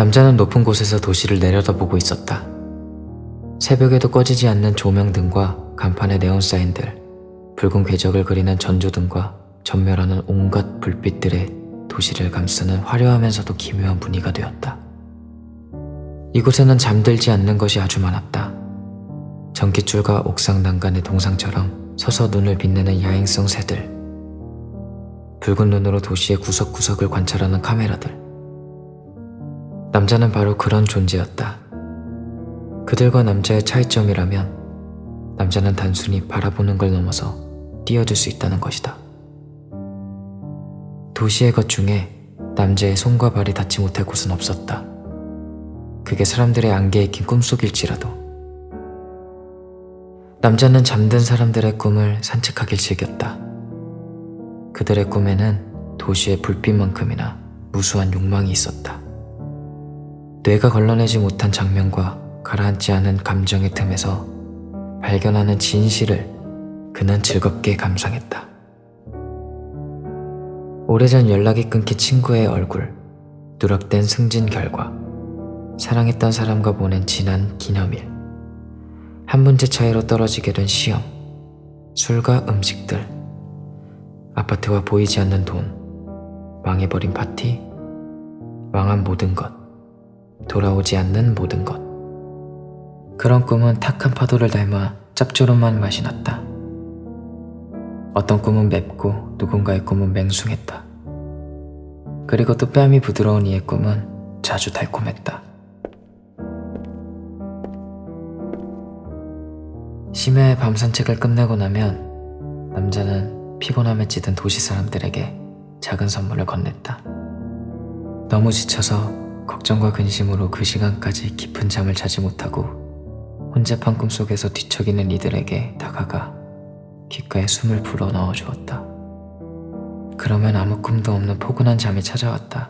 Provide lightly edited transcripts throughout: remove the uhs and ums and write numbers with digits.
남자는 높은 곳에서 도시를 내려다보고 있었다. 새벽에도 꺼지지 않는 조명등과 간판의 네온사인들, 붉은 궤적을 그리는 전조등과 전멸하는 온갖 불빛들의 도시를 감싸는 화려하면서도 기묘한 무늬가 되었다. 이곳에는 잠들지 않는 것이 아주 많았다. 전깃줄과 옥상 난간의 동상처럼 서서 눈을 빛내는 야행성 새들, 붉은 눈으로 도시의 구석구석을 관찰하는 카메라들. 남자는 바로 그런 존재였다. 그들과 남자의 차이점이라면 남자는 단순히 바라보는 걸 넘어서 뛰어들 수 있다는 것이다. 도시의 것 중에 남자의 손과 발이 닿지 못할 곳은 없었다. 그게 사람들의 안개에 낀 꿈속일지라도. 남자는 잠든 사람들의 꿈을 산책하길 즐겼다. 그들의 꿈에는 도시의 불빛만큼이나 무수한 욕망이 있었다. 뇌가 걸러내지 못한 장면과 가라앉지 않은 감정의 틈에서 발견하는 진실을 그는 즐겁게 감상했다. 오래전 연락이 끊긴 친구의 얼굴, 누락된 승진 결과, 사랑했던 사람과 보낸 지난 기념일, 한 문제 차이로 떨어지게 된 시험, 술과 음식들, 아파트와 보이지 않는 돈, 망해버린 파티, 망한 모든 것, 돌아오지 않는 모든 것. 그런 꿈은 탁한 파도를 닮아 짭조름한 맛이 났다. 어떤 꿈은 맵고 누군가의 꿈은 맹숭했다. 그리고 또 뺨이 부드러운 이의 꿈은 자주 달콤했다. 심야의 밤 산책을 끝내고 나면 남자는 피곤함에 찌든 도시 사람들에게 작은 선물을 건넸다. 너무 지쳐서 걱정과 근심으로 그 시간까지 깊은 잠을 자지 못하고 혼잡한 꿈속에서 뒤척이는 이들에게 다가가 귓가에 숨을 불어 넣어주었다. 그러면 아무 꿈도 없는 포근한 잠이 찾아왔다.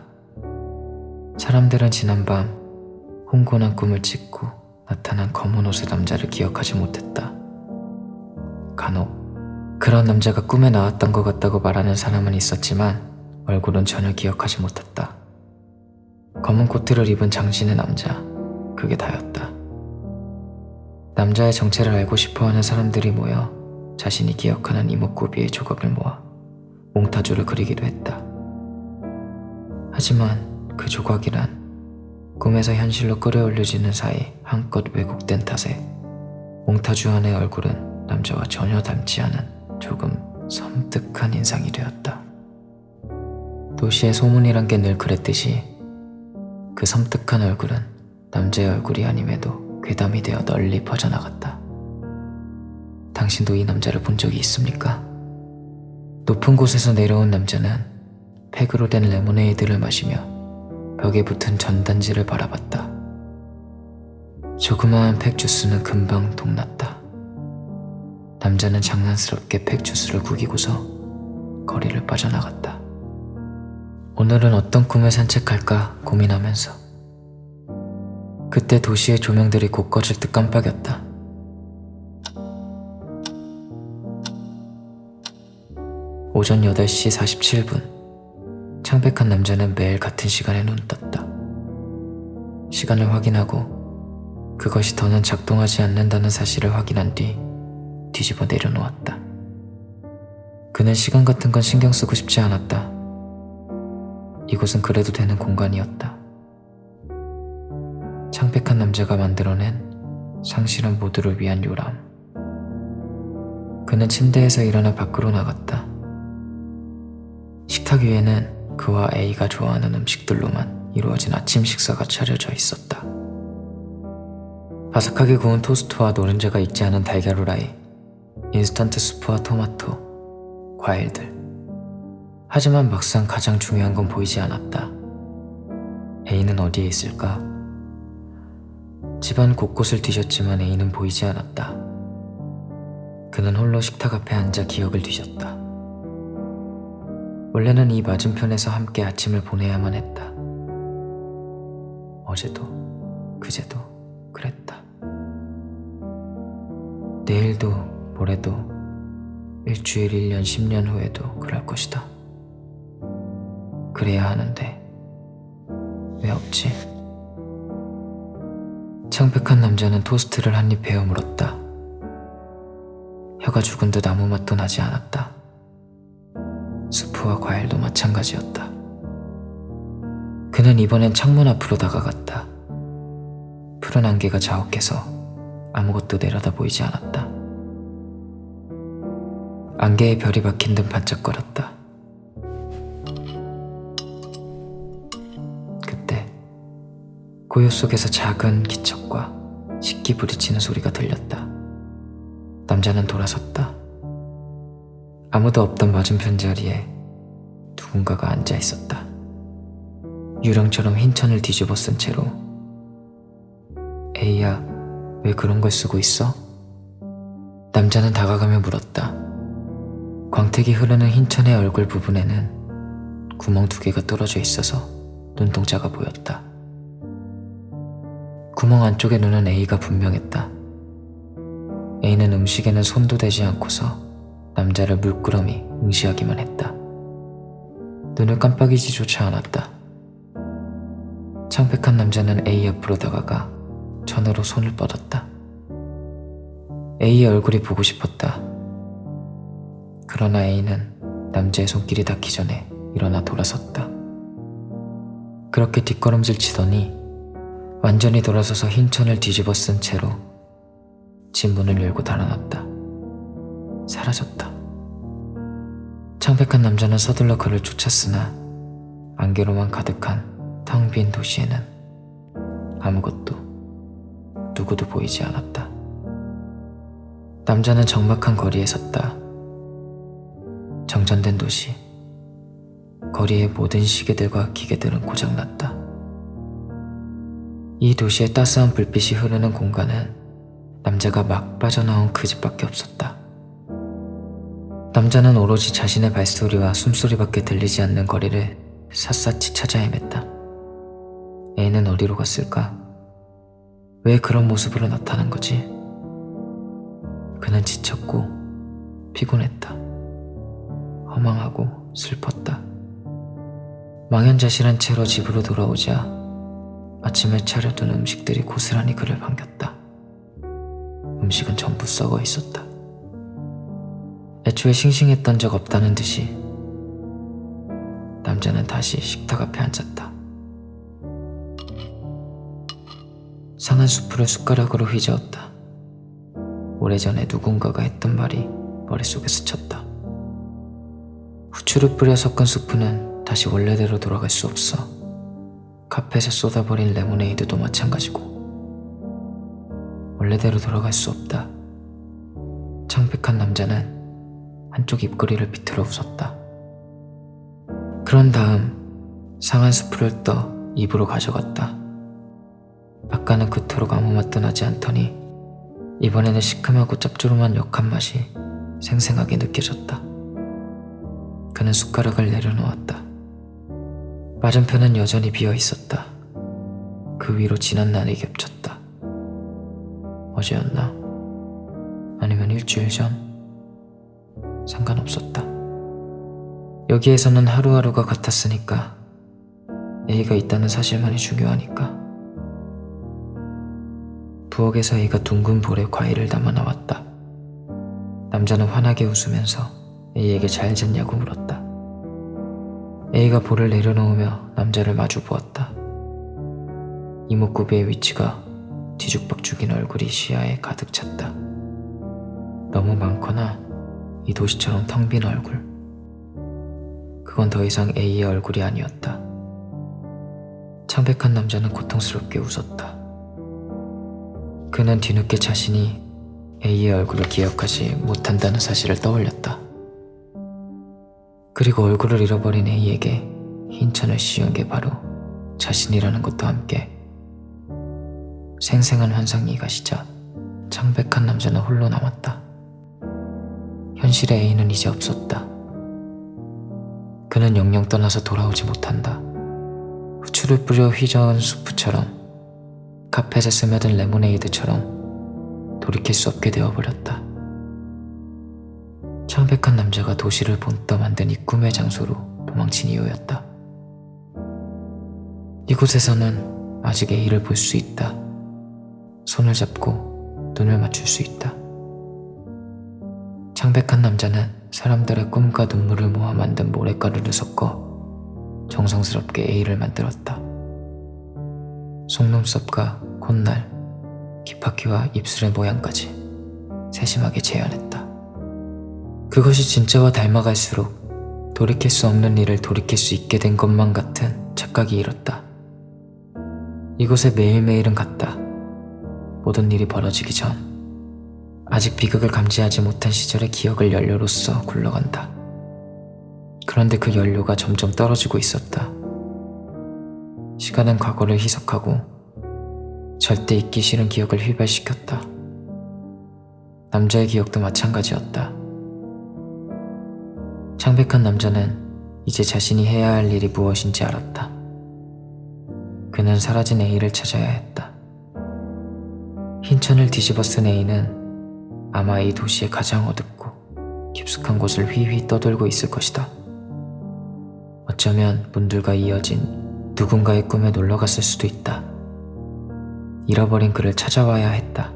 사람들은 지난밤 홍곤한 꿈을 찢고 나타난 검은 옷의 남자를 기억하지 못했다. 간혹 그런 남자가 꿈에 나왔던 것 같다고 말하는 사람은 있었지만 얼굴은 전혀 기억하지 못했다. 검은 코트를 입은 장신의 남자, 그게 다였다. 남자의 정체를 알고 싶어하는 사람들이 모여 자신이 기억하는 이목구비의 조각을 모아 몽타주를 그리기도 했다. 하지만 그 조각이란 꿈에서 현실로 끌어올려지는 사이 한껏 왜곡된 탓에 몽타주 안의 얼굴은 남자와 전혀 닮지 않은 조금 섬뜩한 인상이 되었다. 도시의 소문이란 게 늘 그랬듯이 그 섬뜩한 얼굴은 남자의 얼굴이 아님에도 괴담이 되어 널리 퍼져나갔다. 당신도 이 남자를 본 적이 있습니까? 높은 곳에서 내려온 남자는 팩으로 된 레모네이드를 마시며 벽에 붙은 전단지를 바라봤다. 조그마한 팩 주스는 금방 동났다. 남자는 장난스럽게 팩 주스를 구기고서 거리를 빠져나갔다. 오늘은 어떤 꿈을 산책할까 고민하면서 그때 도시의 조명들이 곧 꺼질 듯 깜빡였다. 오전 8시 47분. 창백한 남자는 매일 같은 시간에 눈 떴다. 시간을 확인하고 그것이 더는 작동하지 않는다는 사실을 확인한 뒤 뒤집어 내려놓았다. 그는 시간 같은 건 신경 쓰고 싶지 않았다. 이곳은 그래도 되는 공간이었다. 창백한 남자가 만들어낸 상실한 모두를 위한 요람. 그는 침대에서 일어나 밖으로 나갔다. 식탁 위에는 그와 A가 좋아하는 음식들로만 이루어진 아침 식사가 차려져 있었다. 바삭하게 구운 토스트와 노른자가 익지 않은 달걀 후라이, 인스턴트 수프와 토마토, 과일들. 하지만 막상 가장 중요한 건 보이지 않았다. A는 어디에 있을까? 집안 곳곳을 뒤졌지만 A는 보이지 않았다. 그는 홀로 식탁 앞에 앉아 기억을 뒤졌다. 원래는 이 맞은편에서 함께 아침을 보내야만 했다. 어제도 그제도 그랬다. 내일도 모레도 일주일, 1년, 10년 후에도 그럴 것이다. 그래야 하는데 왜 없지? 창백한 남자는 토스트를 한 입 베어 물었다. 혀가 죽은 듯 아무 맛도 나지 않았다. 수프와 과일도 마찬가지였다. 그는 이번엔 창문 앞으로 다가갔다. 푸른 안개가 자욱해서 아무것도 내려다 보이지 않았다. 안개에 별이 박힌 듯 반짝거렸다. 그때 고요 속에서 작은 기척과 식기 부딪히는 소리가 들렸다. 남자는 돌아섰다. 아무도 없던 맞은편 자리에 누군가가 앉아 있었다. 유령처럼 흰 천을 뒤집어 쓴 채로. 에이야, 왜 그런 걸 쓰고 있어? 남자는 다가가며 물었다. 광택이 흐르는 흰 천의 얼굴 부분에는 구멍 2개가 뚫어져 있어서 눈동자가 보였다. 구멍 안쪽의 눈은 A가 분명했다. A는 음식에는 손도 대지 않고서 남자를 물끄러미 응시하기만 했다. 눈을 깜빡이지조차 않았다. 창백한 남자는 A 앞으로 다가가 천으로 손을 뻗었다. A의 얼굴이 보고 싶었다. 그러나 A는 남자의 손길이 닿기 전에 일어나 돌아섰다. 그렇게 뒷걸음질 치더니 완전히 돌아서서 흰 천을 뒤집어 쓴 채로 집 문을 열고 달아났다. 사라졌다. 창백한 남자는 서둘러 그를 쫓았으나 안개로만 가득한 텅 빈 도시에는 아무것도 누구도 보이지 않았다. 남자는 적막한 거리에 섰다. 정전된 도시. 거리의 모든 시계들과 기계들은 고장났다. 이 도시의 따스한 불빛이 흐르는 공간은 남자가 막 빠져나온 그 집밖에 없었다. 남자는 오로지 자신의 발소리와 숨소리밖에 들리지 않는 거리를 샅샅이 찾아 헤맸다. 애는 어디로 갔을까? 왜 그런 모습으로 나타난 거지? 그는 지쳤고 피곤했다. 허망하고 슬펐다. 망연자실한 채로 집으로 돌아오자 아침에 차려둔 음식들이 고스란히 그를 반겼다. 음식은 전부 썩어 있었다. 애초에 싱싱했던 적 없다는 듯이 남자는 다시 식탁 앞에 앉았다. 상한 수프를 숟가락으로 휘저었다. 오래전에 누군가가 했던 말이 머릿속에 스쳤다. 후추를 뿌려 섞은 수프는 다시 원래대로 돌아갈 수 없어. 카펫에 쏟아버린 레모네이드도 마찬가지고. 원래대로 돌아갈 수 없다. 창백한 남자는 한쪽 입꼬리를 비틀어 웃었다. 그런 다음 상한 수프를 떠 입으로 가져갔다. 아까는 그토록 아무 맛도 나지 않더니 이번에는 시큼하고 짭조름한 역한 맛이 생생하게 느껴졌다. 그는 숟가락을 내려놓았다. 맞은편은 여전히 비어 있었다. 그 위로 진한 날이 겹쳤다. 어제였나? 아니면 일주일 전? 상관없었다. 여기에서는 하루하루가 같았으니까 A가 있다는 사실만이 중요하니까. 부엌에서 A가 둥근 볼에 과일을 담아 나왔다. 남자는 환하게 웃으면서 A에게 잘 잤냐고 물었다. A가 볼을 내려놓으며 남자를 마주 보았다. 이목구비의 위치가 뒤죽박죽인 얼굴이 시야에 가득 찼다. 너무 많거나 이 도시처럼 텅 빈 얼굴. 그건 더 이상 A의 얼굴이 아니었다. 창백한 남자는 고통스럽게 웃었다. 그는 뒤늦게 자신이 A의 얼굴을 기억하지 못한다는 사실을 떠올렸다. 그리고 얼굴을 잃어버린 A에게 흰 천을 씌운 게 바로 자신이라는 것도 함께 생생한 환상이 가시자 창백한 남자는 홀로 남았다. 현실의 A는 이제 없었다. 그는 영영 떠나서 돌아오지 못한다. 후추를 뿌려 휘저은 수프처럼 카펫에 스며든 레모네이드처럼 돌이킬 수 없게 되어버렸다. 창백한 남자가 도시를 본떠 만든 이 꿈의 장소로 도망친 이유였다. 이곳에서는 아직 A를 볼 수 있다. 손을 잡고 눈을 맞출 수 있다. 창백한 남자는 사람들의 꿈과 눈물을 모아 만든 모래가루를 섞어 정성스럽게 A를 만들었다. 속눈썹과 콧날, 귓바퀴와 입술의 모양까지 세심하게 재현했다. 그것이 진짜와 닮아갈수록 돌이킬 수 없는 일을 돌이킬 수 있게 된 것만 같은 착각이 일었다. 이곳에 매일매일은 같다. 모든 일이 벌어지기 전 아직 비극을 감지하지 못한 시절의 기억을 연료로서 굴러간다. 그런데 그 연료가 점점 떨어지고 있었다. 시간은 과거를 희석하고 절대 잊기 싫은 기억을 휘발시켰다. 남자의 기억도 마찬가지였다. 창백한 남자는 이제 자신이 해야 할 일이 무엇인지 알았다. 그는 사라진 A를 찾아야 했다. 흰천을 뒤집어 쓴 A는 아마 이 도시의 가장 어둡고 깊숙한 곳을 휘휘 떠돌고 있을 것이다. 어쩌면 문들과 이어진 누군가의 꿈에 놀러갔을 수도 있다. 잃어버린 그를 찾아와야 했다.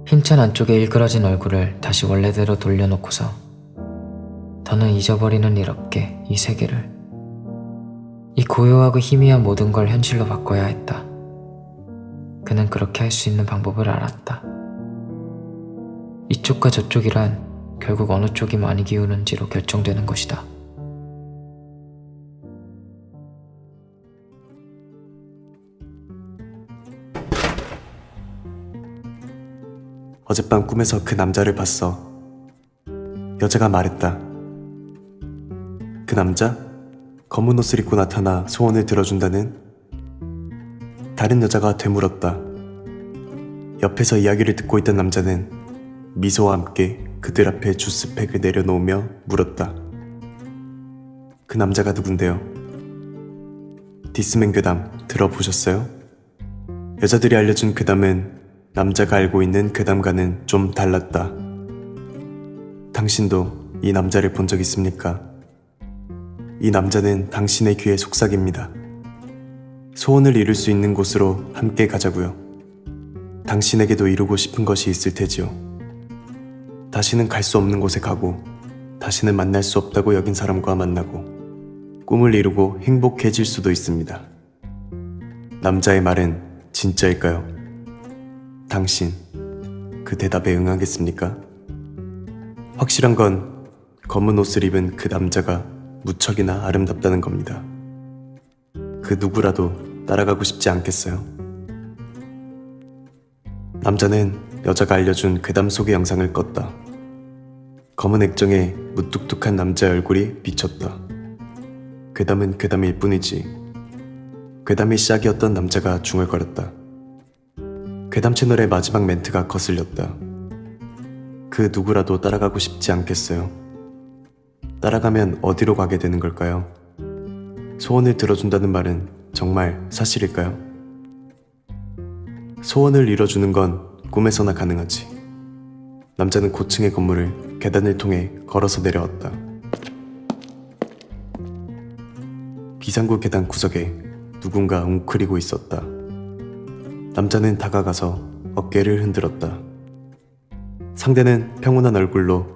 흰천 안쪽에 일그러진 얼굴을 다시 원래대로 돌려놓고서 더는 잊어버리는 일 없게 이 세계를, 이 고요하고 희미한 모든 걸 현실로 바꿔야 했다. 그는 그렇게 할 수 있는 방법을 알았다. 이쪽과 저쪽이란 결국 어느 쪽이 많이 기우는지로 결정되는 것이다. 어젯밤 꿈에서 그 남자를 봤어. 여자가 말했다. 그 남자? 검은 옷을 입고 나타나 소원을 들어준다는? 다른 여자가 되물었다. 옆에서 이야기를 듣고 있던 남자는 미소와 함께 그들 앞에 주스팩을 내려놓으며 물었다. 그 남자가 누군데요? 디스맨 괴담 들어보셨어요? 여자들이 알려준 괴담은 남자가 알고 있는 괴담과는 좀 달랐다. 당신도 이 남자를 본 적 있습니까? 이 남자는 당신의 귀의 속삭입니다. 소원을 이룰 수 있는 곳으로 함께 가자고요. 당신에게도 이루고 싶은 것이 있을 테지요. 다시는 갈 수 없는 곳에 가고 다시는 만날 수 없다고 여긴 사람과 만나고 꿈을 이루고 행복해질 수도 있습니다. 남자의 말은 진짜일까요? 당신, 그 대답에 응하겠습니까? 확실한 건 검은 옷을 입은 그 남자가 무척이나 아름답다는 겁니다. 그 누구라도 따라가고 싶지 않겠어요? 남자는 여자가 알려준 괴담 속의 영상을 껐다. 검은 액정에 무뚝뚝한 남자의 얼굴이 비쳤다. 괴담은 괴담일 뿐이지. 괴담이 시작이었던 남자가 중얼거렸다. 괴담 채널의 마지막 멘트가 거슬렸다. 그 누구라도 따라가고 싶지 않겠어요? 따라가면 어디로 가게 되는 걸까요? 소원을 들어준다는 말은 정말 사실일까요? 소원을 이뤄주는 건 꿈에서나 가능하지. 남자는 고층의 건물을 계단을 통해 걸어서 내려왔다. 비상구 계단 구석에 누군가 웅크리고 있었다. 남자는 다가가서 어깨를 흔들었다. 상대는 평온한 얼굴로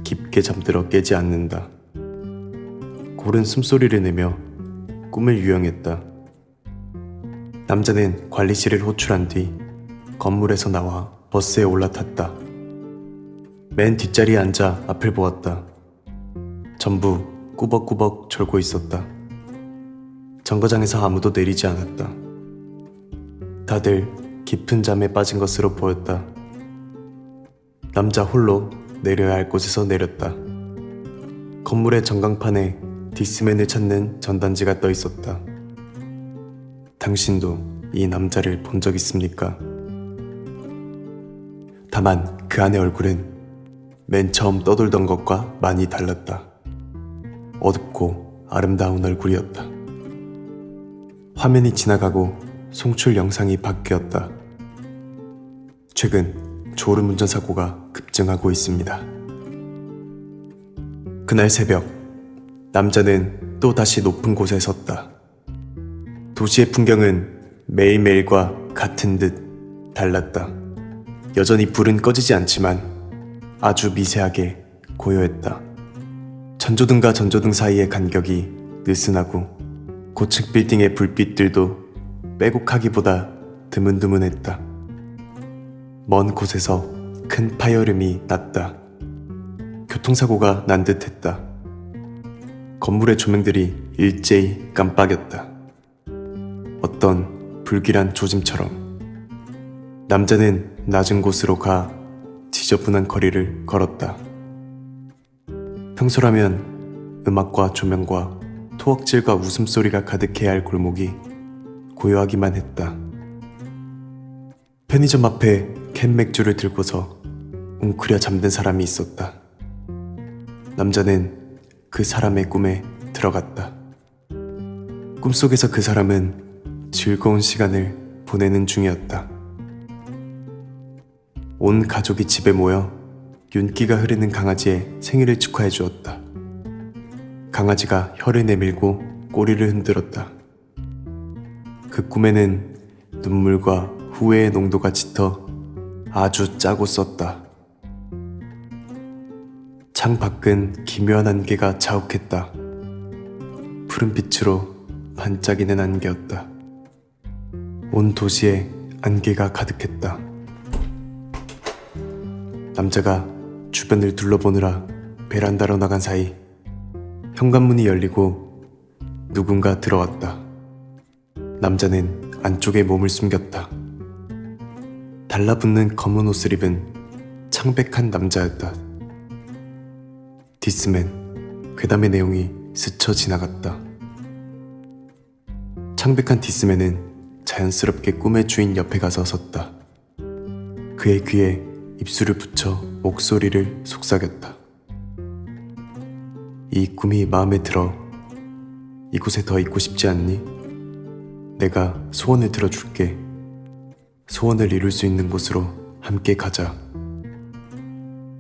깊게 잠들어 깨지 않는다. 고른 숨소리를 내며 꿈을 유영했다. 남자는 관리실을 호출한 뒤 건물에서 나와 버스에 올라탔다. 맨 뒷자리에 앉아 앞을 보았다. 전부 꾸벅꾸벅 졸고 있었다. 정거장에서 아무도 내리지 않았다. 다들 깊은 잠에 빠진 것으로 보였다. 남자 홀로 내려야 할 곳에서 내렸다. 건물의 전광판에 디스맨을 찾는 전단지가 떠 있었다. 당신도 이 남자를 본 적 있습니까? 다만 그 안의 얼굴은 맨 처음 떠돌던 것과 많이 달랐다. 어둡고 아름다운 얼굴이었다. 화면이 지나가고 송출 영상이 바뀌었다. 최근 졸음운전 사고가 급증하고 있습니다. 그날 새벽, 남자는 또 다시 높은 곳에 섰다. 도시의 풍경은 매일매일과 같은 듯 달랐다. 여전히 불은 꺼지지 않지만 아주 미세하게 고요했다. 전조등과 전조등 사이의 간격이 느슨하고 고층 빌딩의 불빛들도 빼곡하기보다 드문드문했다. 먼 곳에서 큰 파열음이 났다. 교통사고가 난 듯했다. 건물의 조명들이 일제히 깜빡였다. 어떤 불길한 조짐처럼 남자는 낮은 곳으로 가 지저분한 거리를 걸었다. 평소라면 음악과 조명과 토악질과 웃음소리가 가득해야 할 골목이 고요하기만 했다. 편의점 앞에 캔 맥주를 들고서 웅크려 잠든 사람이 있었다. 남자는 그 사람의 꿈에 들어갔다. 꿈속에서 그 사람은 즐거운 시간을 보내는 중이었다. 온 가족이 집에 모여 윤기가 흐르는 강아지의 생일을 축하해 주었다. 강아지가 혀를 내밀고 꼬리를 흔들었다. 그 꿈에는 눈물과 후회의 농도가 짙어 아주 짜고 썼다. 창 밖은 기묘한 안개가 자욱했다. 푸른 빛으로 반짝이는 안개였다. 온 도시에 안개가 가득했다. 남자가 주변을 둘러보느라 베란다로 나간 사이 현관문이 열리고 누군가 들어왔다. 남자는 안쪽에 몸을 숨겼다. 달라붙는 검은 옷을 입은 창백한 남자였다. 디스맨, 괴담의 내용이 스쳐 지나갔다. 창백한 디스맨은 자연스럽게 꿈의 주인 옆에 가서 섰다. 그의 귀에 입술을 붙여 목소리를 속삭였다. 이 꿈이 마음에 들어. 이곳에 더 있고 싶지 않니? 내가 소원을 들어줄게. 소원을 이룰 수 있는 곳으로 함께 가자.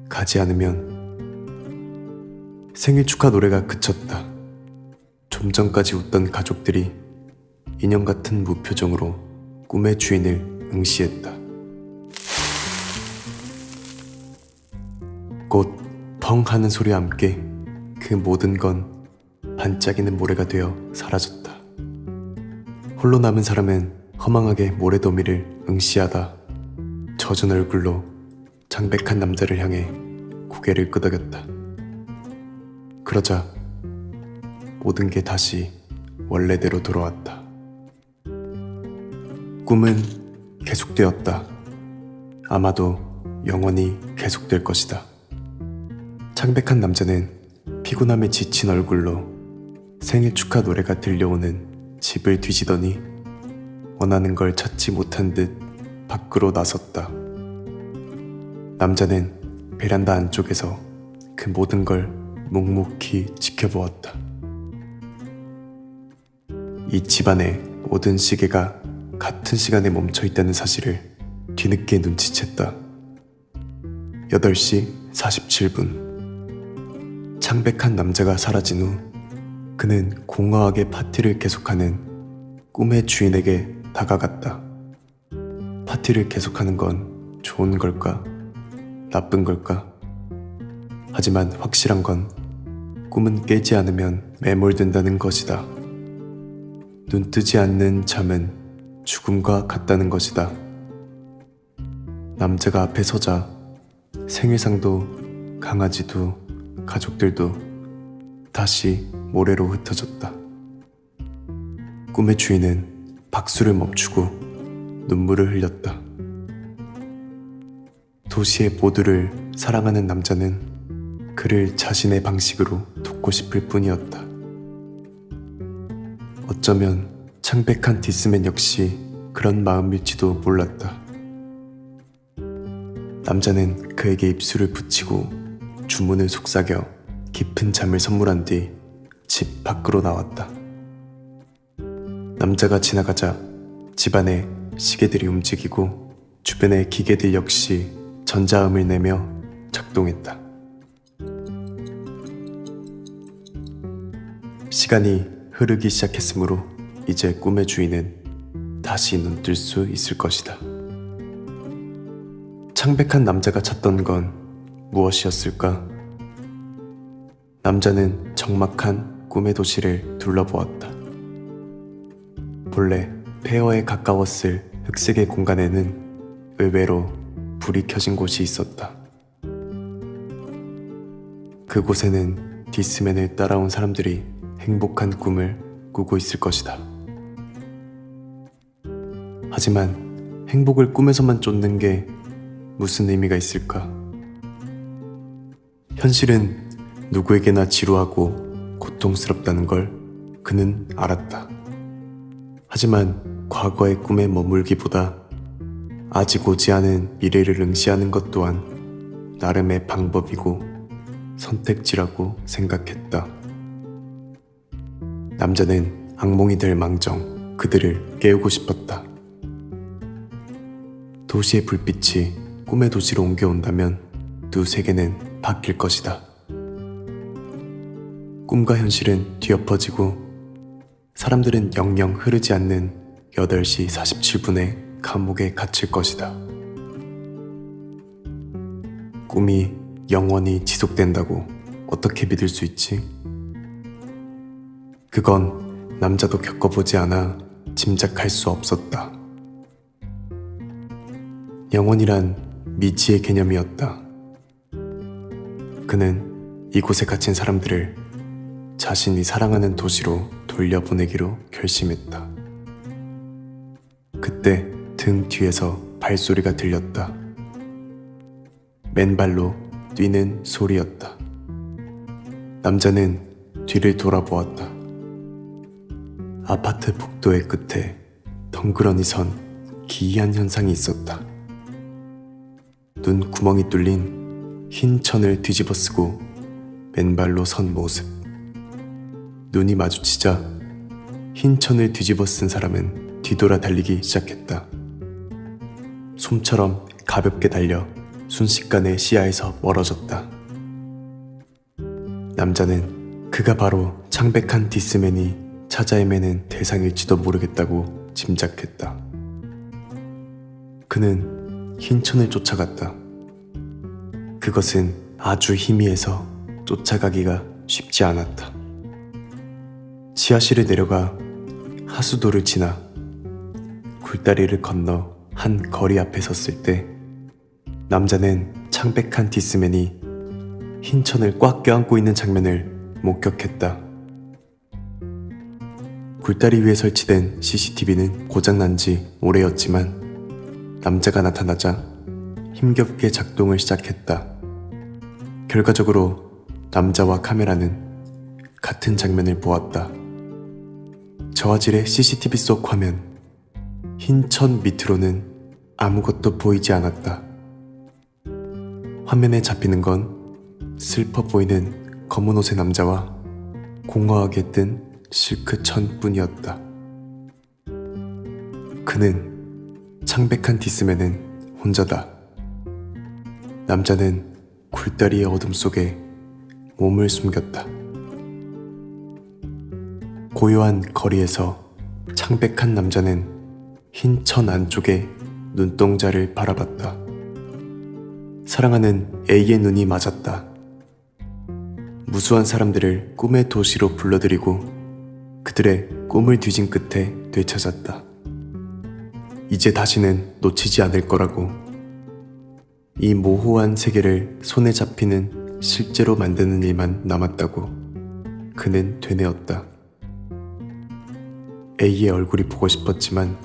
가지 않으면. 생일 축하 노래가 그쳤다. 좀 전까지 웃던 가족들이 인형 같은 무표정으로 꿈의 주인을 응시했다. 곧 펑 하는 소리와 함께 그 모든 건 반짝이는 모래가 되어 사라졌다. 홀로 남은 사람은 허망하게 모래더미를 응시하다 젖은 얼굴로 창백한 남자를 향해 고개를 끄덕였다. 그러자 모든 게 다시 원래대로 돌아왔다. 꿈은 계속되었다. 아마도 영원히 계속될 것이다. 창백한 남자는 피곤함에 지친 얼굴로 생일 축하 노래가 들려오는 집을 뒤지더니 원하는 걸 찾지 못한 듯 밖으로 나섰다. 남자는 베란다 안쪽에서 그 모든 걸 묵묵히 지켜보았다. 이 집안의 모든 시계가 같은 시간에 멈춰 있다는 사실을 뒤늦게 눈치챘다. 8시 47분. 창백한 남자가 사라진 후 그는 공허하게 파티를 계속하는 꿈의 주인에게 다가갔다. 파티를 계속하는 건 좋은 걸까? 나쁜 걸까? 하지만 확실한 건 꿈은 깨지 않으면 매몰된다는 것이다. 눈 뜨지 않는 잠은 죽음과 같다는 것이다. 남자가 앞에 서자 생일상도 강아지도 가족들도 다시 모래로 흩어졌다. 꿈의 주인은 박수를 멈추고 눈물을 흘렸다. 도시의 모두를 사랑하는 남자는 그를 자신의 방식으로 돕고 싶을 뿐이었다. 어쩌면 창백한 디스맨 역시 그런 마음일지도 몰랐다. 남자는 그에게 입술을 붙이고 주문을 속삭여 깊은 잠을 선물한 뒤 집 밖으로 나왔다. 남자가 지나가자 집안의 시계들이 움직이고 주변의 기계들 역시 전자음을 내며 작동했다. 시간이 흐르기 시작했으므로 이제 꿈의 주인은 다시 눈뜰 수 있을 것이다. 창백한 남자가 찾던 건 무엇이었을까? 남자는 적막한 꿈의 도시를 둘러보았다. 본래 폐허에 가까웠을 흑색의 공간에는 의외로 불이 켜진 곳이 있었다. 그곳에는 디스맨을 따라온 사람들이 행복한 꿈을 꾸고 있을 것이다. 하지만 행복을 꿈에서만 쫓는 게 무슨 의미가 있을까? 현실은 누구에게나 지루하고 고통스럽다는 걸 그는 알았다. 하지만 과거의 꿈에 머물기보다 아직 오지 않은 미래를 응시하는 것 또한 나름의 방법이고 선택지라고 생각했다. 남자는 악몽이 될 망정 그들을 깨우고 싶었다. 도시의 불빛이 꿈의 도시로 옮겨온다면 두 세계는 바뀔 것이다. 꿈과 현실은 뒤엎어지고 사람들은 영영 흐르지 않는 8시 47분에 감옥에 갇힐 것이다. 꿈이 영원히 지속된다고 어떻게 믿을 수 있지? 그건 남자도 겪어보지 않아 짐작할 수 없었다. 영원이란 미지의 개념이었다. 그는 이곳에 갇힌 사람들을 자신이 사랑하는 도시로 돌려보내기로 결심했다. 그때 등 뒤에서 발소리가 들렸다. 맨발로 뛰는 소리였다. 남자는 뒤를 돌아보았다. 아파트 복도의 끝에 덩그러니 선 기이한 현상이 있었다. 눈 구멍이 뚫린 흰 천을 뒤집어 쓰고 맨발로 선 모습. 눈이 마주치자 흰 천을 뒤집어 쓴 사람은 뒤돌아 달리기 시작했다. 솜처럼 가볍게 달려 순식간에 시야에서 멀어졌다. 남자는 그가 바로 창백한 디스맨이 찾아 헤매는 대상일지도 모르겠다고 짐작했다. 그는 흰 천을 쫓아갔다. 그것은 아주 희미해서 쫓아가기가 쉽지 않았다. 지하실에 내려가 하수도를 지나 굴다리를 건너 한 거리 앞에 섰을 때 남자는 창백한 디스맨이 흰 천을 꽉 껴안고 있는 장면을 목격했다. 굴다리 위에 설치된 CCTV는 고장난 지 오래였지만 남자가 나타나자 힘겹게 작동을 시작했다. 결과적으로 남자와 카메라는 같은 장면을 보았다. 저화질의 CCTV 속 화면, 흰 천 밑으로는 아무것도 보이지 않았다. 화면에 잡히는 건 슬퍼 보이는 검은 옷의 남자와 공허하게 뜬 실크 천뿐이었다. 그는 창백한 디스맨은 혼자다. 남자는 굴다리의 어둠 속에 몸을 숨겼다. 고요한 거리에서 창백한 남자는 흰 천 안쪽에 눈동자를 바라봤다. 사랑하는 A의 눈이 맞았다. 무수한 사람들을 꿈의 도시로 불러들이고 그들의 꿈을 뒤진 끝에 되찾았다. 이제 다시는 놓치지 않을 거라고. 이 모호한 세계를 손에 잡히는 실제로 만드는 일만 남았다고 그는 되뇌었다. A의 얼굴이 보고 싶었지만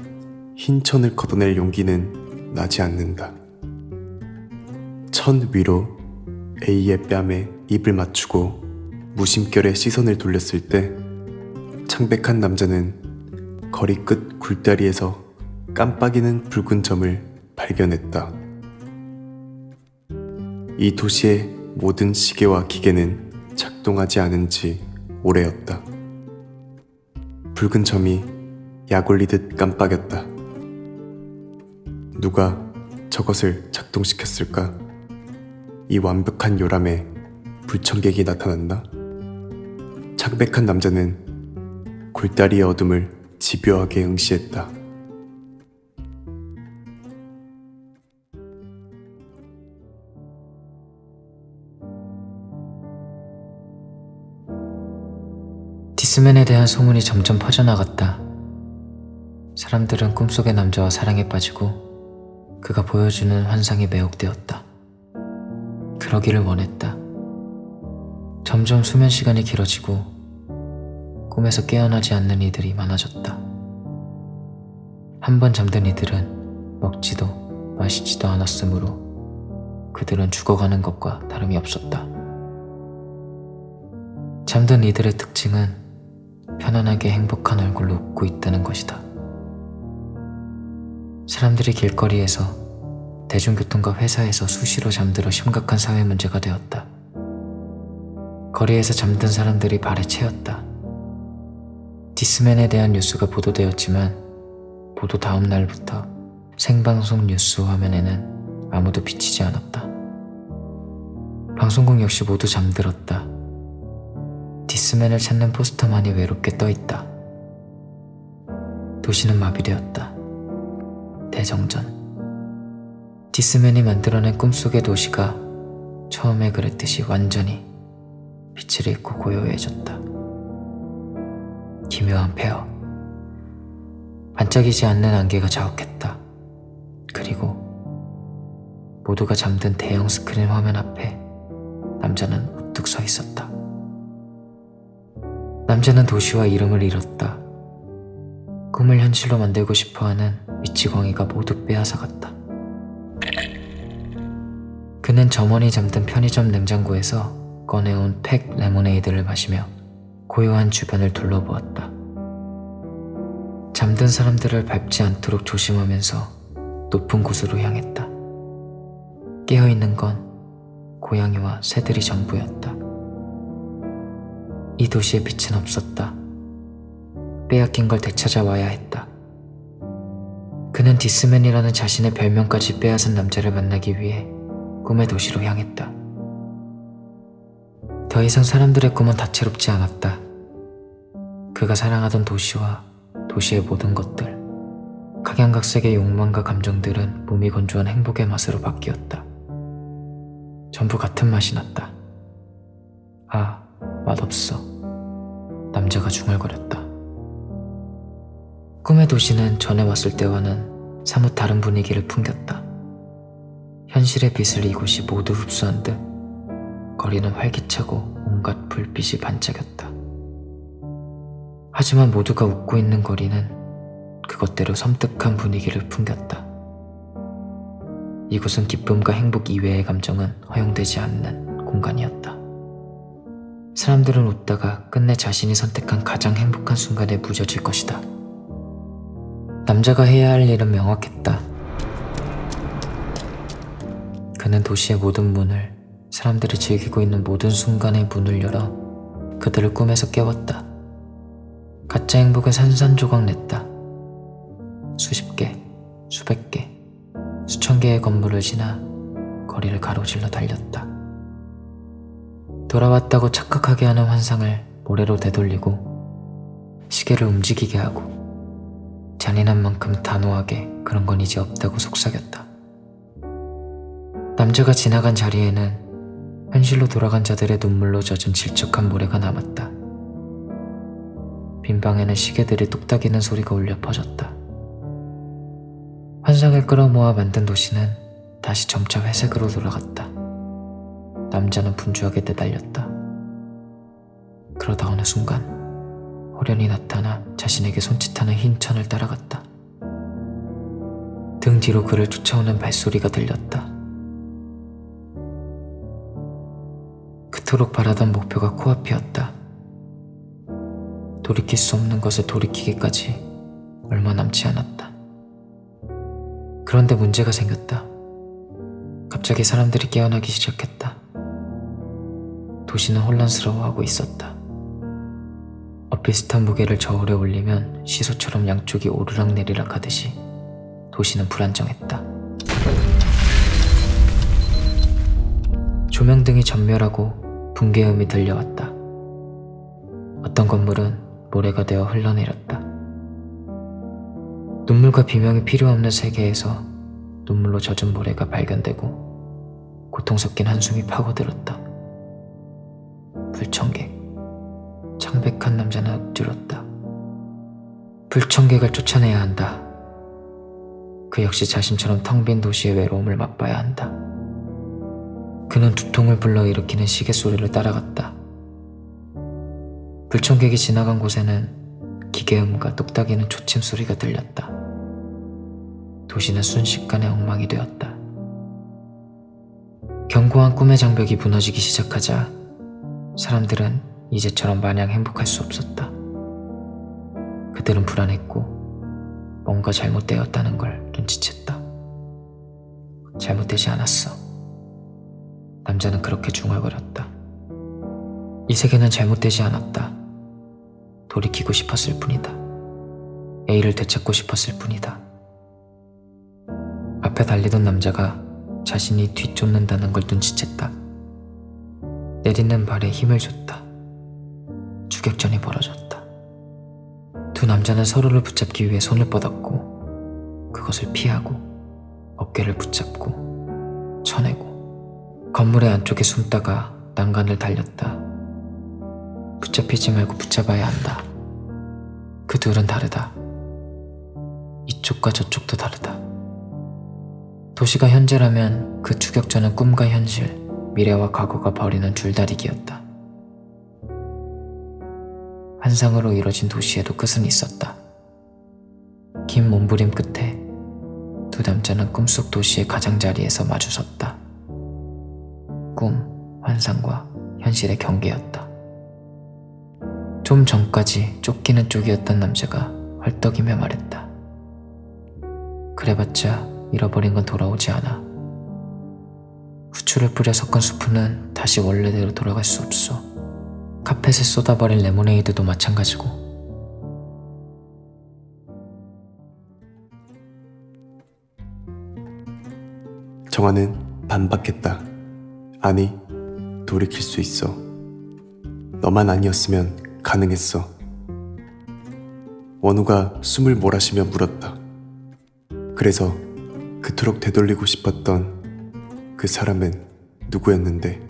흰 천을 걷어낼 용기는 나지 않는다. 천 위로 A의 뺨에 입을 맞추고 무심결에 시선을 돌렸을 때 창백한 남자는 거리 끝 굴다리에서 깜빡이는 붉은 점을 발견했다. 이 도시의 모든 시계와 기계는 작동하지 않은 지 오래였다. 붉은 점이 약 올리듯 깜빡였다. 누가 저것을 작동시켰을까? 이 완벽한 요람에 불청객이 나타났나? 창백한 남자는 굴다리의 어둠을 집요하게 응시했다. 디스맨에 대한 소문이 점점 퍼져나갔다. 사람들은 꿈속의 남자와 사랑에 빠지고 그가 보여주는 환상에 매혹되었다. 그러기를 원했다. 점점 수면 시간이 길어지고 꿈에서 깨어나지 않는 이들이 많아졌다. 한 번 잠든 이들은 먹지도 마시지도 않았으므로 그들은 죽어가는 것과 다름이 없었다. 잠든 이들의 특징은 편안하게 행복한 얼굴로 웃고 있다는 것이다. 사람들이 길거리에서, 대중교통과 회사에서 수시로 잠들어 심각한 사회 문제가 되었다. 거리에서 잠든 사람들이 발에 채였다. 디스맨에 대한 뉴스가 보도되었지만 보도 다음 날부터 생방송 뉴스 화면에는 아무도 비치지 않았다. 방송국 역시 모두 잠들었다. 디스맨을 찾는 포스터만이 외롭게 떠있다. 도시는 마비되었다. 대정전. 디스맨이 만들어낸 꿈속의 도시가 처음에 그랬듯이 완전히 빛을 잃고 고요해졌다. 기묘한 폐허. 반짝이지 않는 안개가 자욱했다. 그리고 모두가 잠든 대형 스크린 화면 앞에 남자는 우뚝 서 있었다. 남자는 도시와 이름을 잃었다. 꿈을 현실로 만들고 싶어하는 미치광이가 모두 빼앗아갔다. 그는 점원이 잠든 편의점 냉장고에서 꺼내온 팩 레모네이드를 마시며 고요한 주변을 둘러보았다. 잠든 사람들을 밟지 않도록 조심하면서 높은 곳으로 향했다. 깨어있는 건 고양이와 새들이 전부였다. 이 도시에 빛은 없었다. 빼앗긴 걸 되찾아와야 했다. 그는 디스맨이라는 자신의 별명까지 빼앗은 남자를 만나기 위해 꿈의 도시로 향했다. 더 이상 사람들의 꿈은 다채롭지 않았다. 그가 사랑하던 도시와 도시의 모든 것들, 각양각색의 욕망과 감정들은 무미건조한 행복의 맛으로 바뀌었다. 전부 같은 맛이 났다. 아, 맛없어. 남자가 중얼거렸다. 꿈의 도시는 전에 왔을 때와는 사뭇 다른 분위기를 풍겼다. 현실의 빛을 이곳이 모두 흡수한 듯 거리는 활기차고 온갖 불빛이 반짝였다. 하지만 모두가 웃고 있는 거리는 그것대로 섬뜩한 분위기를 풍겼다. 이곳은 기쁨과 행복 이외의 감정은 허용되지 않는 공간이었다. 사람들은 웃다가 끝내 자신이 선택한 가장 행복한 순간에 무뎌질 것이다. 남자가 해야 할 일은 명확했다. 그는 도시의 모든 문을, 사람들이 즐기고 있는 모든 순간의 문을 열어 그들을 꿈에서 깨웠다. 가짜 행복은 산산조각 냈다. 수십 개, 수백 개, 수천 개의 건물을 지나 거리를 가로질러 달렸다. 돌아왔다고 착각하게 하는 환상을 모래로 되돌리고 시계를 움직이게 하고 잔인한 만큼 단호하게 그런 건 이제 없다고 속삭였다. 남자가 지나간 자리에는 현실로 돌아간 자들의 눈물로 젖은 질척한 모래가 남았다. 빈 방에는 시계들이 뚝딱이는 소리가 울려 퍼졌다. 환상을 끌어모아 만든 도시는 다시 점차 회색으로 돌아갔다. 남자는 분주하게 내달렸다. 그러다 어느 순간 호련히 나타나 자신에게 손짓하는 흰 천을 따라갔다. 등 뒤로 그를 쫓아오는 발소리가 들렸다. 그토록 바라던 목표가 코앞이었다. 돌이킬 수 없는 것을 돌이키기까지 얼마 남지 않았다. 그런데 문제가 생겼다. 갑자기 사람들이 깨어나기 시작했다. 도시는 혼란스러워하고 있었다. 비슷한 무게를 저울에 올리면 시소처럼 양쪽이 오르락내리락 하듯이 도시는 불안정했다. 조명등이 전멸하고 붕괴음이 들려왔다. 어떤 건물은 모래가 되어 흘러내렸다. 눈물과 비명이 필요 없는 세계에서 눈물로 젖은 모래가 발견되고 고통 섞인 한숨이 파고들었다. 불청객, 창백 고약한 남자는 엎드렸다. 불청객을 쫓아내야 한다. 그 역시 자신처럼 텅 빈 도시의 외로움을 맛봐야 한다. 그는 두통을 불러일으키는 시계 소리를 따라갔다. 불청객이 지나간 곳에는 기계음과 똑딱이는 초침 소리가 들렸다. 도시는 순식간에 엉망이 되었다. 견고한 꿈의 장벽이 무너지기 시작하자 사람들은 이제처럼 마냥 행복할 수 없었다. 그들은 불안했고 뭔가 잘못되었다는 걸 눈치챘다. 잘못되지 않았어. 남자는 그렇게 중얼거렸다. 이 세계는 잘못되지 않았다. 돌이키고 싶었을 뿐이다. A를 되찾고 싶었을 뿐이다. 앞에 달리던 남자가 자신이 뒤쫓는다는 걸 눈치챘다. 내딛는 발에 힘을 줬다. 추격전이 벌어졌다. 두 남자는 서로를 붙잡기 위해 손을 뻗었고 그것을 피하고 어깨를 붙잡고 쳐내고 건물의 안쪽에 숨다가 난간을 달렸다. 붙잡히지 말고 붙잡아야 한다. 그 둘은 다르다. 이쪽과 저쪽도 다르다. 도시가 현재라면 그 추격전은 꿈과 현실, 미래와 과거가 벌이는 줄다리기였다. 환상으로 이뤄진 도시에도 끝은 있었다. 긴 몸부림 끝에 두 남자는 꿈속 도시의 가장자리에서 마주섰다. 꿈, 환상과 현실의 경계였다. 좀 전까지 쫓기는 쪽이었던 남자가 헐떡이며 말했다. 그래봤자 잃어버린 건 돌아오지 않아. 후추를 뿌려 섞은 수프는 다시 원래대로 돌아갈 수 없어. 카펫에 쏟아버린 레모네이드도 마찬가지고. 정화는 반박했다. 아니, 돌이킬 수 있어. 너만 아니었으면 가능했어. 원우가 숨을 몰아쉬며 물었다. 그래서 그토록 되돌리고 싶었던 그 사람은 누구였는데?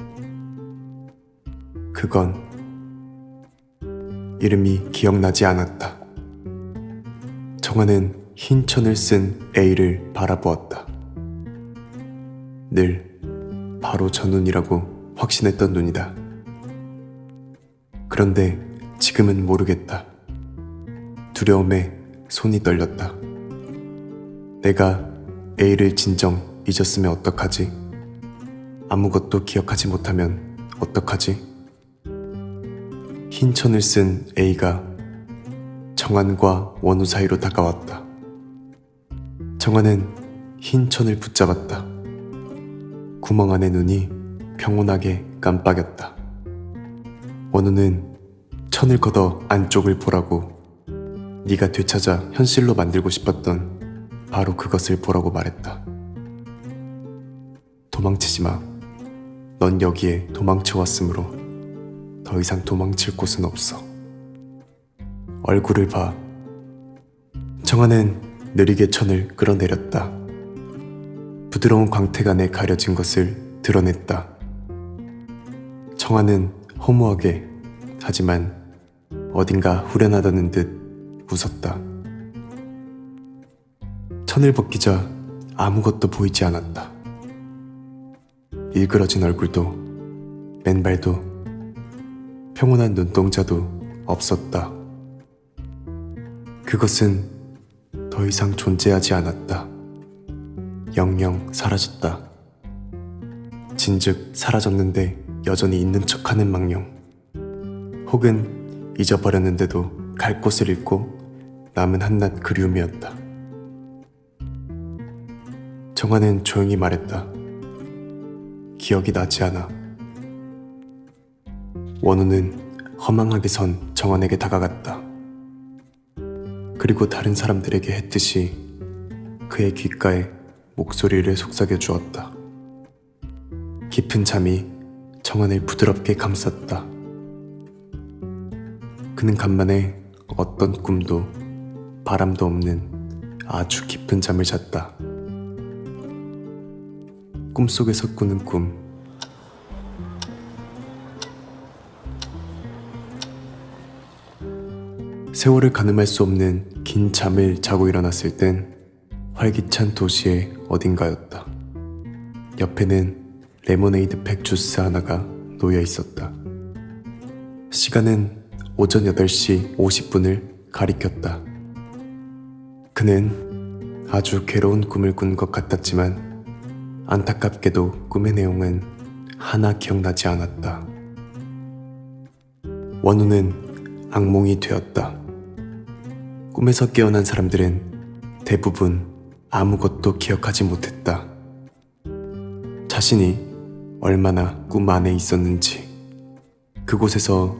그건 이름이 기억나지 않았다. 정화는 흰 천을 쓴 A를 바라보았다. 늘 바로 저 눈이라고 확신했던 눈이다. 그런데 지금은 모르겠다. 두려움에 손이 떨렸다. 내가 A를 진정 잊었으면 어떡하지? 아무것도 기억하지 못하면 어떡하지? 흰 천을 쓴 A가 정한과 원우 사이로 다가왔다. 정한은 흰 천을 붙잡았다. 구멍 안의 눈이 평온하게 깜빡였다. 원우는 천을 걷어 안쪽을 보라고, 네가 되찾아 현실로 만들고 싶었던 바로 그것을 보라고 말했다. 도망치지 마. 넌 여기에 도망쳐왔으므로 더 이상 도망칠 곳은 없어. 얼굴을 봐. 정화는 느리게 천을 끌어내렸다. 부드러운 광택 안에 가려진 것을 드러냈다. 정화는 허무하게, 하지만 어딘가 후련하다는 듯 웃었다. 천을 벗기자 아무것도 보이지 않았다. 일그러진 얼굴도, 맨발도, 평온한 눈동자도 없었다. 그것은 더 이상 존재하지 않았다. 영영 사라졌다. 진즉 사라졌는데 여전히 있는 척하는 망령, 혹은 잊어버렸는데도 갈 곳을 잃고 남은 한낱 그리움이었다. 정화는 조용히 말했다. 기억이 나지 않아. 원우는 허망하게 선 정환에게 다가갔다. 그리고 다른 사람들에게 했듯이 그의 귓가에 목소리를 속삭여 주었다. 깊은 잠이 정환을 부드럽게 감쌌다. 그는 간만에 어떤 꿈도 바람도 없는 아주 깊은 잠을 잤다. 꿈속에서 꾸는 꿈. 세월을 가늠할 수 없는 긴 잠을 자고 일어났을 땐 활기찬 도시의 어딘가였다. 옆에는 레모네이드 팩 주스 하나가 놓여 있었다. 시간은 오전 8시 50분을 가리켰다. 그는 아주 괴로운 꿈을 꾼 것 같았지만 안타깝게도 꿈의 내용은 하나 기억나지 않았다. 원우는 악몽이 되었다. 꿈에서 깨어난 사람들은 대부분 아무것도 기억하지 못했다. 자신이 얼마나 꿈 안에 있었는지, 그곳에서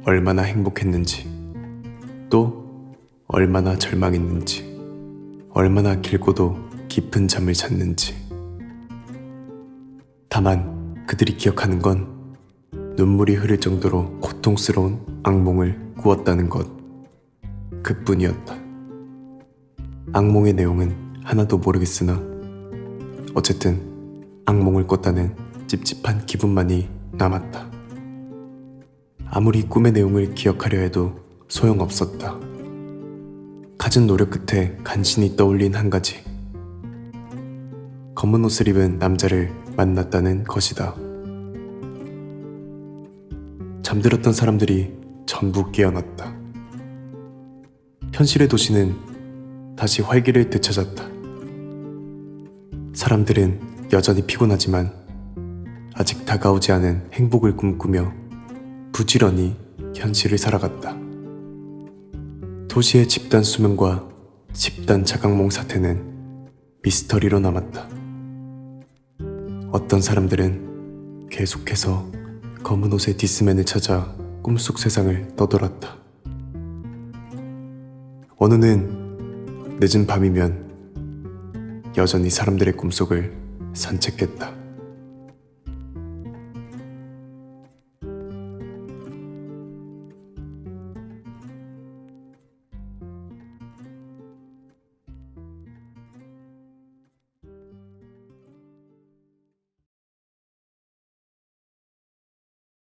얼마나 행복했는지, 또 얼마나 절망했는지, 얼마나 길고도 깊은 잠을 잤는지. 다만 그들이 기억하는 건 눈물이 흐를 정도로 고통스러운 악몽을 꾸었다는 것 그뿐이었다. 악몽의 내용은 하나도 모르겠으나 어쨌든 악몽을 꿨다는 찝찝한 기분만이 남았다. 아무리 꿈의 내용을 기억하려 해도 소용없었다. 갖은 노력 끝에 간신히 떠올린 한 가지. 검은 옷을 입은 남자를 만났다는 것이다. 잠들었던 사람들이 전부 깨어났다. 현실의 도시는 다시 활기를 되찾았다. 사람들은 여전히 피곤하지만 아직 다가오지 않은 행복을 꿈꾸며 부지런히 현실을 살아갔다. 도시의 집단 수면과 집단 자각몽 사태는 미스터리로 남았다. 어떤 사람들은 계속해서 검은 옷의 디스맨을 찾아 꿈속 세상을 떠돌았다. 원우는 늦은 밤이면 여전히 사람들의 꿈속을 산책했다.